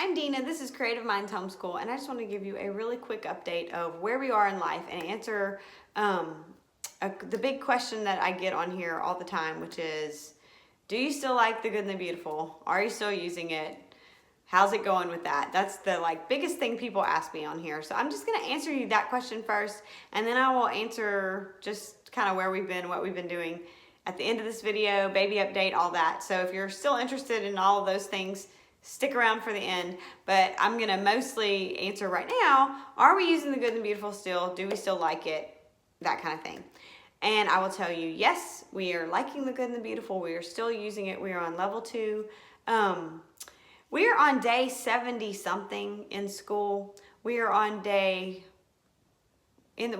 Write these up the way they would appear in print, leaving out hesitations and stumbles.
I'm Dina, this is Creative Minds Homeschool, and I just want to give you a really quick update of where we are in life and answer the big question that I get on here all the time, which is, do you still like the good and the beautiful? Are you still using it? How's it going with that? That's the biggest thing people ask me on here. So I'm just going to answer you that question first, and then I will answer just kind of where we've been, what we've been doing at the end of this video, baby update, all that. So if you're still interested in all of those things, stick around for the end. But I'm going to mostly answer right now, are we using the good and beautiful still? Do we still like it? That kind of thing. And I will tell you, yes, we are liking the good and the beautiful. We are still using it. We are on level 2. We are on day 70 something in school. We are on we're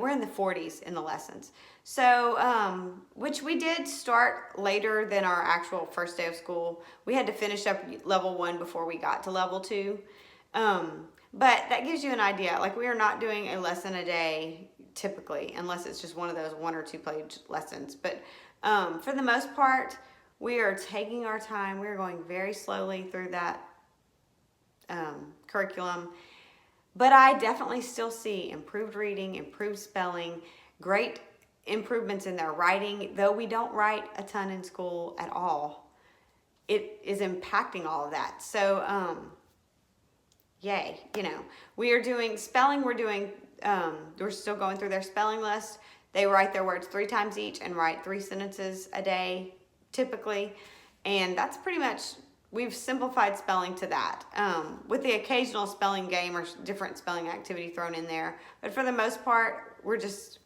in the 40s in the lessons. So, which we did start later than our actual first day of school. We had to finish up level 1 before we got to level 2. But that gives you an idea. We are not doing a lesson a day typically, unless it's just one of those 1 or 2 page lessons. But for the most part, we are taking our time. We're going very slowly through that curriculum. But I definitely still see improved reading, improved spelling, great improvements in their writing. Though we don't write a ton in school at all, it is impacting all of that. So, yay, we are doing spelling. We're still going through their spelling list. They write their words 3 times each and write 3 sentences a day, typically. And that's pretty much, we've simplified spelling to that, with the occasional spelling game or different spelling activity thrown in there. But for the most part, we're just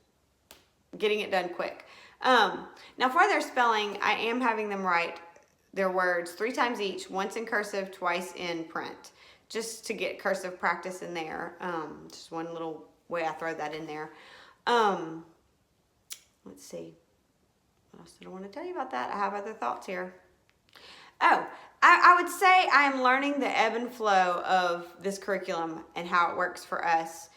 getting it done quick. Now for their spelling, I am having them write their words 3 times each, once in cursive, twice in print, just to get cursive practice in there. Just one little way I throw that in there. Let's see. What else did I want to tell you about that? I have other thoughts here. Oh, I would say I'm learning the ebb and flow of this curriculum and how it works for us.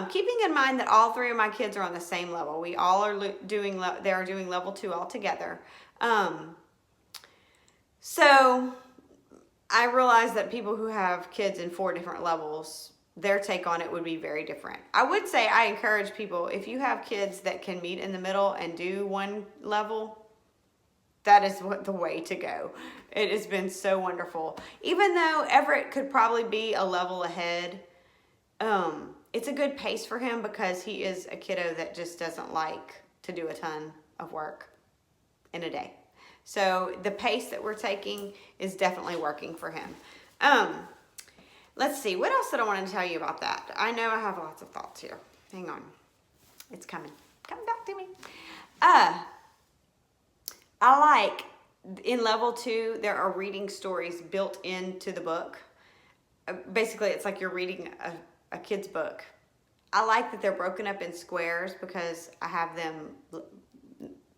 Keeping in mind that all 3 of my kids are on the same level. We all are doing level 2 all together. So I realize that people who have kids in 4 different levels, their take on it would be very different. I would say I encourage people, if you have kids that can meet in the middle and do 1 level, that is the way to go. It has been so wonderful. Even though Everett could probably be a level ahead, it's a good pace for him because he is a kiddo that just doesn't like to do a ton of work in a day. So the pace that we're taking is definitely working for him. Let's see, what else did I want to tell you about that? I know I have lots of thoughts here. Hang on. It's coming back to me. I like, in level 2, there are reading stories built into the book. Basically, it's like you're reading a kid's book. I like that they're broken up in squares because I have them,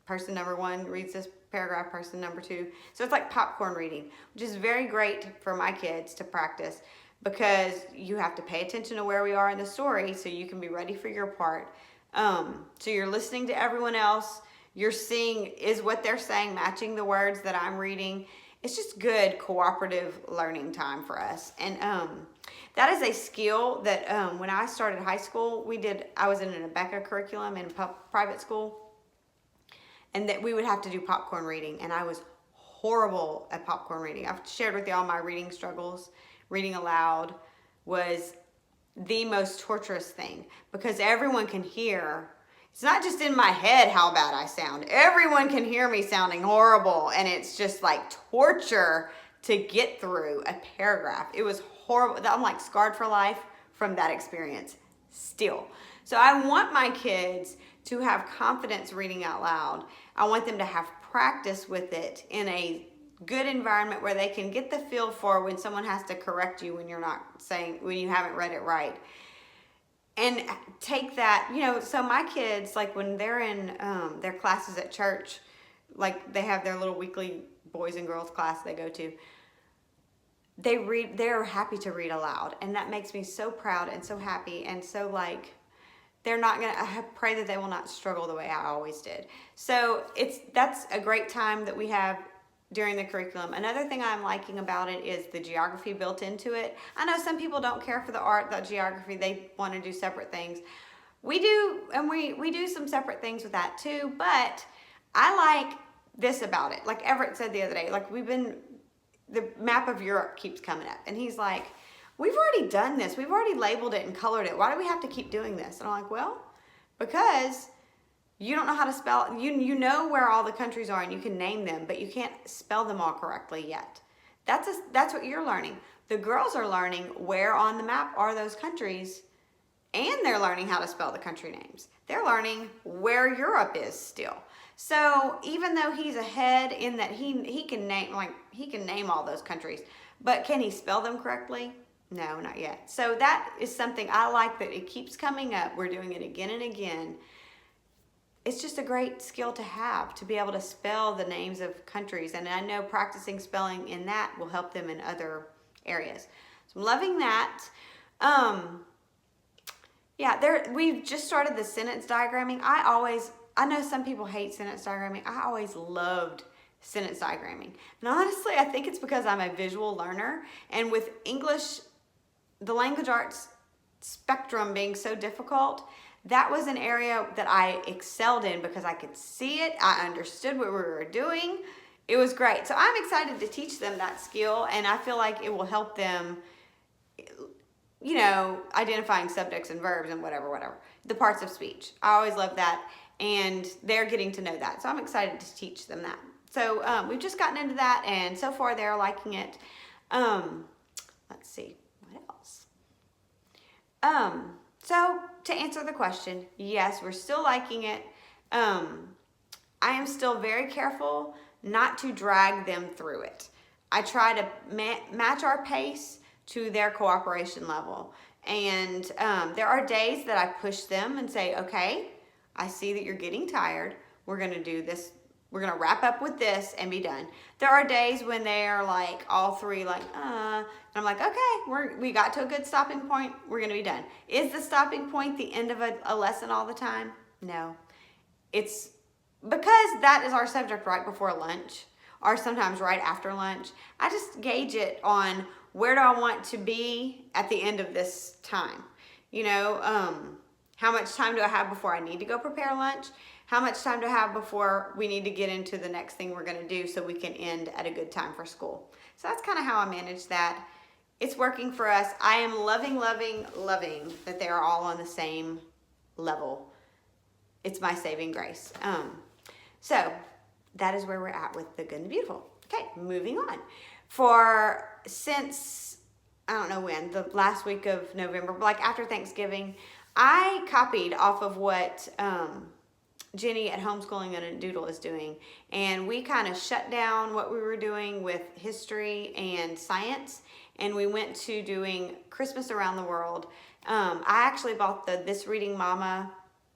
person number 1 reads this paragraph, person number 2. So it's like popcorn reading, which is very great for my kids to practice because you have to pay attention to where we are in the story so you can be ready for your part. So you're listening to everyone else. You're seeing, is what they're saying matching the words that I'm reading? It's just good cooperative learning time for us. And that is a skill that when I started high school, I was in an Abeka curriculum in private school, and that we would have to do popcorn reading. And I was horrible at popcorn reading. I've shared with y'all my reading struggles. Reading aloud was the most torturous thing because everyone can hear. It's not just in my head how bad I sound. Everyone can hear me sounding horrible, and it's just like torture to get through a paragraph. It was horrible. I'm scarred for life from that experience still. So I want my kids to have confidence reading out loud. I want them to have practice with it in a good environment where they can get the feel for when someone has to correct you when when you haven't read it right. And take that, so my kids, when they're in their classes at church, they have their little weekly boys and girls class they go to, they're happy to read aloud. And that makes me so proud and so happy. And so I pray that they will not struggle the way I always did. So that's a great time that we have during the curriculum. Another thing I'm liking about it is the geography built into it. I know some people don't care for the art, the geography, they want to do separate things. We do, and we do some separate things with that too, but I like this about it. Like Everett said the other day, like the map of Europe keeps coming up, and he's like, we've already done this. We've already labeled it and colored it. Why do we have to keep doing this? And I'm like, well, because you don't know how to spell. You know where all the countries are and you can name them, but you can't spell them all correctly yet. That's what you're learning. The girls are learning where on the map are those countries, and they're learning how to spell the country names. They're learning where Europe is still. So even though he's ahead in that he can name all those countries, but can he spell them correctly? No, not yet. So that is something I like, that it keeps coming up. We're doing it again and again. It's just a great skill to have, to be able to spell the names of countries. And I know practicing spelling in that will help them in other areas. So I'm loving that. Yeah, we've just started the sentence diagramming. I know some people hate sentence diagramming. I always loved sentence diagramming. And honestly, I think it's because I'm a visual learner. And with English, the language arts spectrum being so difficult, that was an area that I excelled in because I could see it. I understood what we were doing. It was great. So I'm excited to teach them that skill, and I feel like it will help them, identifying subjects and verbs and whatever, the parts of speech. I always love that, and they're getting to know that. So I'm excited to teach them that. So we've just gotten into that, and so far they're liking it. Let's see, what else? So to answer the question, yes, we're still liking it. I am still very careful not to drag them through it. I try to match our pace to their cooperation level. And there are days that I push them and say, okay, I see that you're getting tired. We're going to do this. We're going to wrap up with this and be done. There are days when they're like, all three, like, and I'm like, okay, we got to a good stopping point. We're going to be done. Is the stopping point the end of a lesson all the time? No. It's because that is our subject right before lunch, or sometimes right after lunch. I just gauge it on where do I want to be at the end of this time. How much time do I have before I need to go prepare lunch? How much time do I have before we need to get into the next thing we're going to do so we can end at a good time for school? So that's kind of how I manage that. It's working for us. I am loving that they're all on the same level. It's my saving grace. So that is where we're at with the Good and Beautiful. Okay, moving on. Since, I don't know when, the last week of November, like after Thanksgiving, I copied off of what Jenny at Homeschooling and a Doodle is doing. And we kind of shut down what we were doing with history and science, and we went to doing Christmas Around the World. I actually bought the This Reading Mama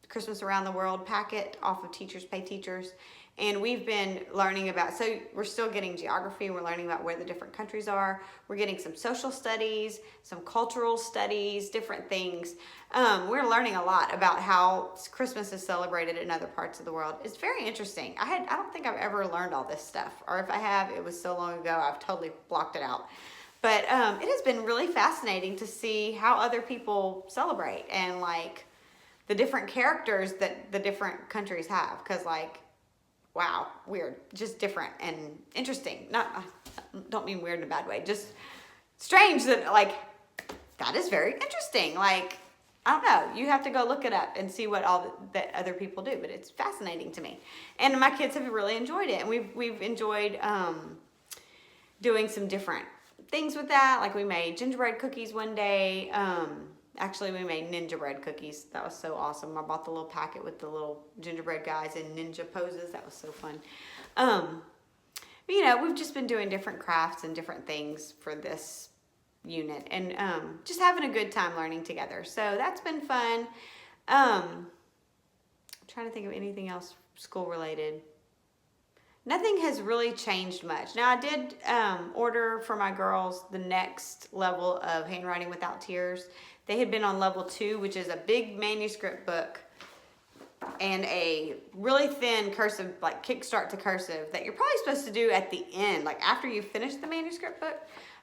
Christmas Around the World packet off of Teachers Pay Teachers. And we've been learning about, so we're still getting geography. We're learning about where the different countries are. We're getting some social studies, some cultural studies, different things. We're learning a lot about how Christmas is celebrated in other parts of the world. It's very interesting. I don't think I've ever learned all this stuff. Or if I have, it was so long ago, I've totally blocked it out. But it has been really fascinating to see how other people celebrate and like the different characters that the different countries have. Because wow, weird, just different and interesting. Don't mean weird in a bad way, just strange that that is very interesting. I don't know, you have to go look it up and see what all that other people do, but it's fascinating to me. And my kids have really enjoyed it, and we've enjoyed doing some different things with that. Like we made gingerbread cookies one day. Actually, we made ninja bread cookies. That was so awesome. I bought the little packet with the little gingerbread guys in ninja poses. That was so fun. We've just been doing different crafts and different things for this unit, and just having a good time learning together. So that's been fun. I'm trying to think of anything else school related. Nothing has really changed much. Now, I did order for my girls the next level of Handwriting Without Tears. They had been on level 2, which is a big manuscript book and a really thin cursive, like kickstart to cursive, that you're probably supposed to do at the end, like after you finish the manuscript book.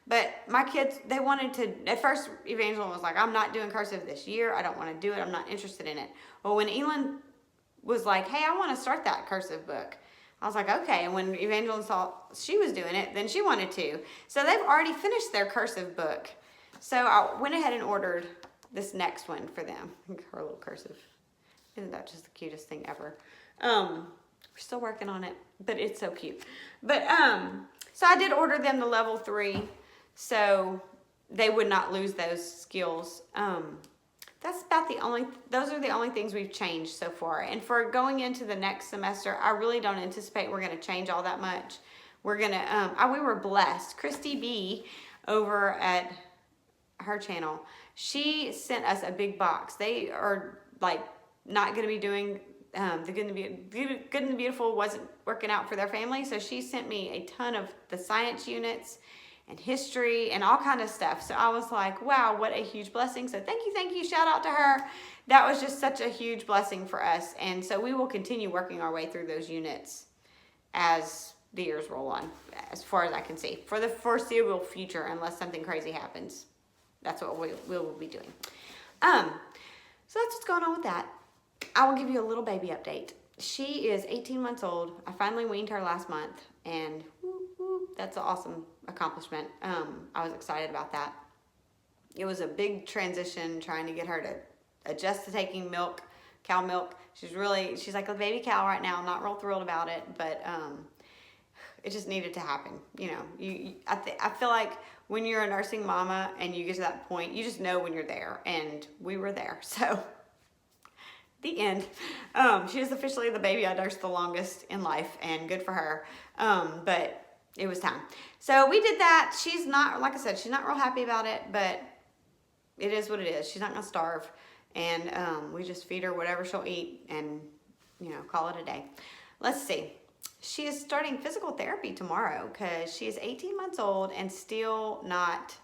But my kids, they wanted to, at first Evangeline was like, I'm not doing cursive this year. I don't want to do it. I'm not interested in it. Well, when Elin was like, hey, I want to start that cursive book, I was like, okay. And when Evangeline saw she was doing it, then she wanted to. So they've already finished their cursive book. So I went ahead and ordered this next one for them. Her little cursive. Isn't that just the cutest thing ever? We're still working on it, but it's so cute. But so I did order them the level 3, so they would not lose those skills. That's about those are the only things we've changed so far. And for going into the next semester, I really don't anticipate we're going to change all that much. We're going to, we were blessed. Christy B over at her channel, she sent us a big box. They are like not going to be doing, the Good and the Beautiful wasn't working out for their family. So she sent me a ton of the science units and history and all kind of stuff. So I was like, wow, what a huge blessing. So thank you, shout out to her. That was just such a huge blessing for us. And so we will continue working our way through those units as the years roll on, as far as I can see, for the foreseeable future, unless something crazy happens. That's what we will be doing. So that's what's going on with that. I will give you a little baby update. She is 18 months old. I finally weaned her last month, and that's an awesome accomplishment. I was excited about that. It was a big transition trying to get her to adjust to taking milk, cow milk. She's like a baby cow right now. I'm not real thrilled about it, but it just needed to happen. You know, I feel like when you're a nursing mama and you get to that point, you just know when you're there, and we were there. So the end. She is officially the baby I nursed the longest in life, and good for her. But it was time. So we did that. She's not, like I said, she's not real happy about it, but it is what it is. She's not going to starve. And we just feed her whatever she'll eat and, you know, call it a day. Let's see. She is starting physical therapy tomorrow because she is 18 months old and still not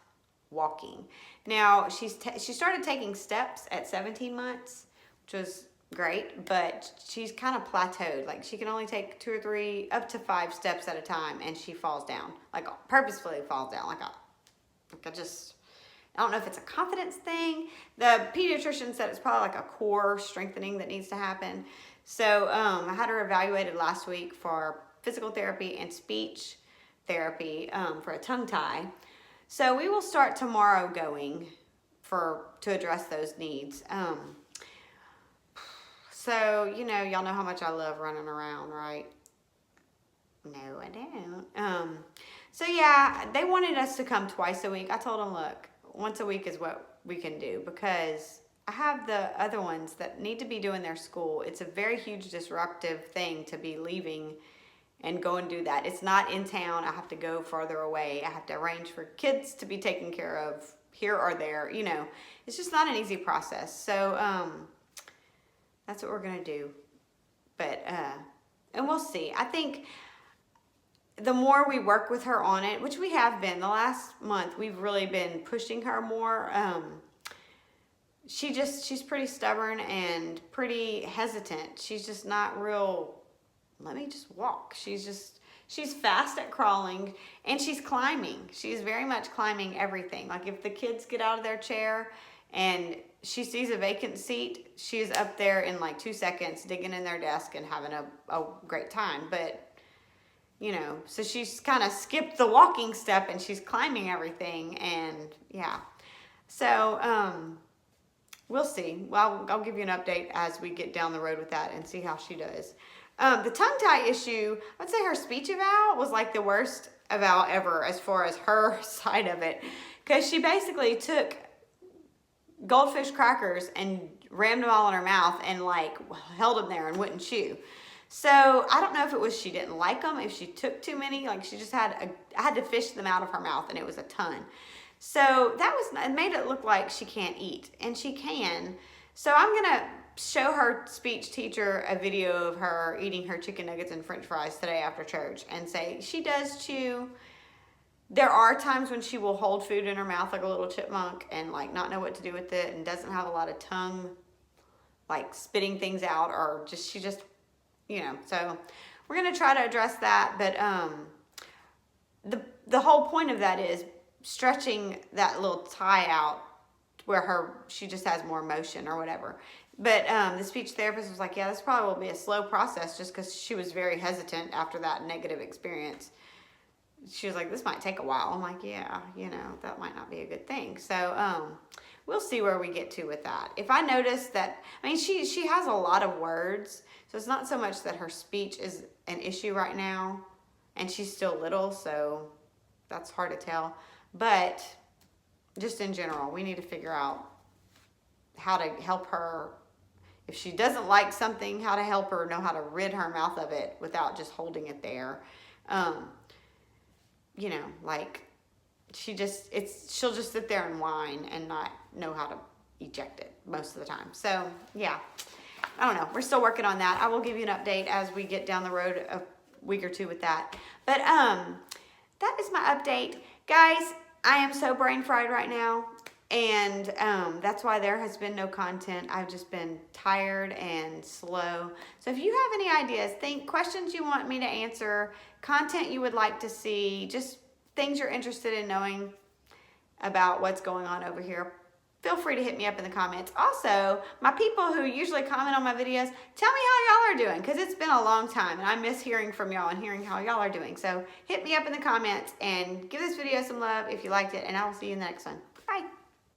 walking. Now, she started taking steps at 17 months, which was great, but she's kind of plateaued. Like, she can only take 2 or 3, up to 5 steps at a time, and she falls down. Like, purposefully falls down. I don't know if it's a confidence thing. The pediatrician said it's probably like a core strengthening that needs to happen. So I had her evaluated last week for physical therapy and speech therapy for a tongue tie. So we will start tomorrow going to address those needs. So, you know, y'all know how much I love running around, right? No, I don't. So yeah, they wanted us to come twice a week. I told them, look, once a week is what we can do, because I have the other ones that need to be doing their school. It's a very huge disruptive thing to be leaving and go and do that. It's not in town. I have to go farther away. I have to arrange for kids to be taken care of here or there. You know, it's just not an easy process. So that's what we're going to do. But, and we'll see. I think the more we work with her on it, which we have been, the last month, we've really been pushing her more. She's pretty stubborn and pretty hesitant. She's just not real, let me just walk. She's fast at crawling, and she's climbing. She's very much climbing everything. Like, if the kids get out of their chair and she sees a vacant seat, she's up there in like 2 seconds, digging in their desk and having a great time. But, you know, so she's kind of skipped the walking step and she's climbing everything, and yeah. So, we'll see. Well, I'll give you an update as we get down the road with that and see how she does. The tongue tie issue, I'd say her speech eval was like the worst eval ever as far as her side of it. Because she basically took goldfish crackers and rammed them all in her mouth and like held them there and wouldn't chew. So I don't know if it was she didn't like them, if she took too many, like she just I had to fish them out of her mouth, and it was a ton. So it made it look like she can't eat, and she can. So I'm going to show her speech teacher a video of her eating her chicken nuggets and french fries today after church and say she does chew. There are times when she will hold food in her mouth like a little chipmunk and like not know what to do with it and doesn't have a lot of tongue like spitting things out, or she just, you know, so we're going to try to address that. But the whole point of that is stretching that little tie out where she just has more motion or whatever. But the speech therapist was like, yeah, this probably will be a slow process, just because she was very hesitant after that negative experience. She was like, this might take a while. I'm like, yeah, you know, that might not be a good thing. So we'll see where we get to with that. If I notice that, I mean, she has a lot of words, so it's not so much that her speech is an issue right now, and she's still little, so that's hard to tell. But just in general, we need to figure out how to help her. If she doesn't like something, how to help her know how to rid her mouth of it without just holding it there. You know, like she'll just sit there and whine and not know how to eject it most of the time. So yeah, I don't know. We're still working on that. I will give you an update as we get down the road a week or two with that. But that is my update. Guys, I am so brain fried right now. And that's why there has been no content. I've just been tired and slow. So if you have any ideas, questions you want me to answer, content you would like to see, just things you're interested in knowing about what's going on over here, feel free to hit me up in the comments. Also, my people who usually comment on my videos, tell me how y'all are doing, because it's been a long time and I miss hearing from y'all and hearing how y'all are doing. So hit me up in the comments and give this video some love if you liked it, and I will see you in the next one.